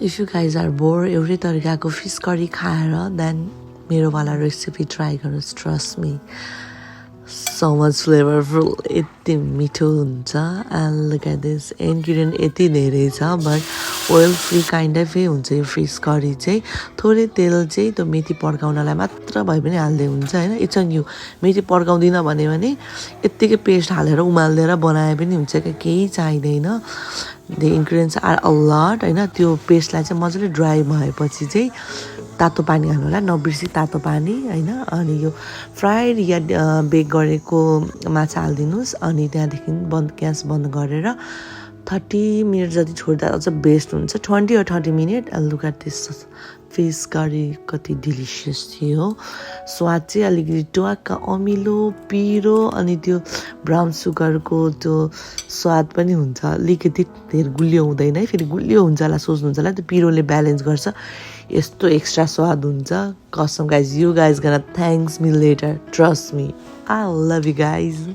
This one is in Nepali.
If you guys are bored एउटै तरिकाको फिस करी खाएर देन मेरो वाला रेसिपी ट्राई गर्नुहोस् trust me so much flavorful यति मिठो हुन्छ and look at this ingredient यति धेरै छ but oil free kind of हुन्छ यो फिस करी चाहिँ थोरै तेल चाहिँ त्यो मेथी पड्काउनलाई मात्र भए पनि हाल्दै हुन्छ हैन इट्स अन यु मेथी पड्काउँदिन भने यतिकै पेस्ट हालेर उमाल्दै बनाए पनि हुन्छ केही चाहिदैन the ingredients are a lot हैन त्यो पेस्टलाई चाहिँ मजाले ड्राई भएपछि चाहिँ तातो पानी हाल्नु होला नबिर्सी तातो पानी हैन अनि यो फ्राइड या बेक गरेको माछा हाल्दिनुस् अनि त्यहाँदेखि ग्यास बन्द गरेर 30 मिनेट जति छोड्दा अझ बेस्ट हुन्छ 20 or 30 minute and look at this fish curry कति डिलिशियस थियो स्वाद चाहिँ अलिकति ट्वाक्क अमिलो पिरो अनि त्यो ब्राउन सुगरको त्यो स्वाद पनि हुन्छ अलिकति धेर गुलियो हुँदैन है फेरि गुलियो हुन्छ होला सोच्नुहुन्छ होला त्यो पिरोले ब्यालेन्स गर्छ यस्तो एक्स्ट्रा स्वाद हुन्छ कसम गाइज यु गाइज गना thanks me later trust me I love you guys